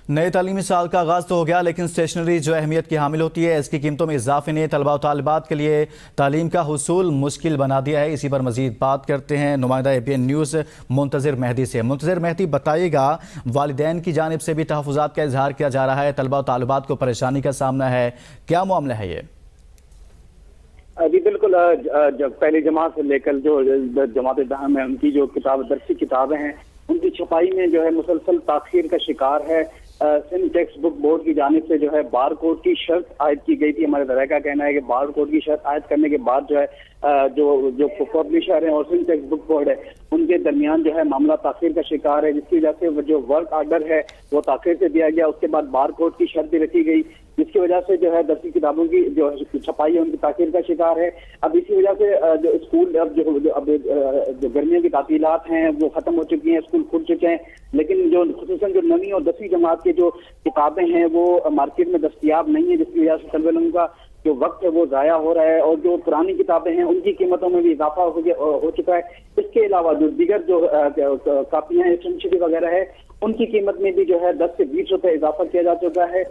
نئے تعلیمی سال کا آغاز تو ہو گیا، لیکن اسٹیشنری جو اہمیت کی حامل ہوتی ہے اس کی قیمتوں میں اضافے نے طلباء و طالبات کے لیے تعلیم کا حصول مشکل بنا دیا ہے۔ اسی پر مزید بات کرتے ہیں نمائندہ ABN نیوز منتظر مہدی سے۔ منتظر مہدی، بتائیے گا، والدین کی جانب سے بھی تحفظات کا اظہار کیا جا رہا ہے، طلباء و طالبات کو پریشانی کا سامنا ہے، کیا معاملہ ہے یہ؟ جی بالکل، پہلی جماعت سے لے کر جو جماعت دہم ہے ان کی جو درسی کتابیں ہیں ان کی چھپائی میں جو ہے مسلسل تاخیر کا شکار ہے۔ سندھ ٹیکسٹ بک بورڈ کی جانب سے جو ہے بار کوڈ کی شرط عائد کی گئی تھی۔ ہمارے ذرائع کا کہنا ہے کہ بار کوڈ کی شرط عائد کرنے کے بعد جو ہے جو پبلشر ہیں اور سندھ ٹیکسٹ بک بورڈ ہے ان کے درمیان جو ہے معاملہ تاخیر کا شکار ہے، جس کی وجہ سے جو ورک آرڈر ہے وہ تاخیر سے دیا گیا۔ اس کے بعد بار کوڈ کی شرط بھی رکھی گئی، جس کی وجہ سے جو ہے درسی کتابوں کی جو چھپائی ہے ان کی تاخیر کا شکار ہے۔ اب اسی وجہ سے جو اسکول اب جو گرمیوں کی تعطیلات ہیں وہ ختم ہو چکی ہیں، اسکول کھل چکے ہیں، لیکن جو خصوصاً جو 9ویں اور 10ویں جماعت کی جو کتابیں ہیں وہ مارکیٹ میں دستیاب نہیں ہیں، جس کی وجہ سے طلباء لوگوں کا جو وقت ہے وہ ضائع ہو رہا ہے، اور جو پرانی کتابیں ہیں ان کی قیمتوں میں بھی اضافہ ہو چکا ہے۔ اس کے علاوہ جو دیگر جو کاپیاں ایسنشری وغیرہ ہے ان کی قیمت میں بھی جو ہے 10 سے 20 روپے اضافہ کیا جا چکا ہے۔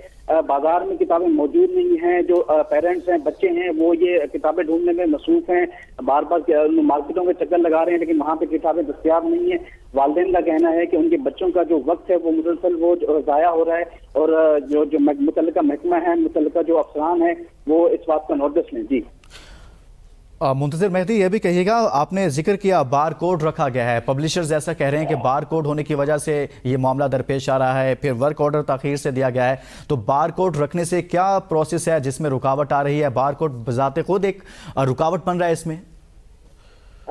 بازار میں کتابیں موجود نہیں ہیں، جو پیرنٹس ہیں، بچے ہیں، وہ یہ کتابیں ڈھونڈنے میں مصروف ہیں، بار بار مارکیٹوں کے چکر لگا رہے ہیں، لیکن وہاں پہ کتابیں دستیاب نہیں ہیں۔ والدین کا کہنا ہے کہ ان کے بچوں کا جو وقت ہے وہ مسلسل وہ ضائع ہو رہا ہے، اور جو متعلقہ محکمہ ہے، متعلقہ جو افسران ہیں وہ اس بات کا نوٹس لیں۔ جی منتظر مہدی، یہ بھی کہیے گا، آپ نے ذکر کیا بار کوڈ رکھا گیا ہے، پبلشرز ایسا کہہ رہے ہیں کہ بار کوڈ ہونے کی وجہ سے یہ معاملہ درپیش آ رہا ہے، پھر ورک آرڈر تاخیر سے دیا گیا ہے، تو بار کوڈ رکھنے سے کیا پروسیس ہے جس میں رکاوٹ آ رہی ہے؟ بار کوڈ بذات خود ایک رکاوٹ بن رہا ہے اس میں؟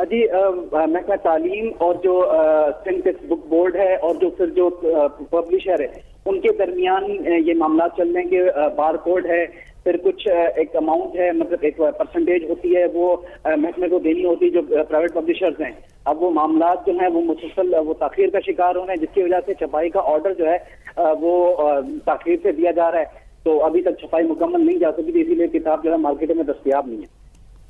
جی، محکمہ تعلیم اور جو سندھ ٹیکسٹ بک بورڈ ہے اور جو پھر جو پبلشر ہے ان کے درمیان یہ معاملات چل رہے ہیں کہ بار کوڈ ہے، پھر کچھ ایک اماؤنٹ ہے، مطلب ایک پرسنٹیج ہوتی ہے وہ محکمے کو دینی ہوتی ہے جو پرائیویٹ پبلشرز ہیں۔ اب وہ معاملات جو ہیں وہ مسلسل وہ تاخیر کا شکار ہو رہے ہیں، جس کی وجہ سے چھپائی کا آرڈر جو ہے وہ تاخیر سے دیا جا رہا ہے، تو ابھی تک چھپائی مکمل نہیں جا سکی تھی، اسی لیے کتاب جو ہے مارکیٹ میں دستیاب نہیں ہے۔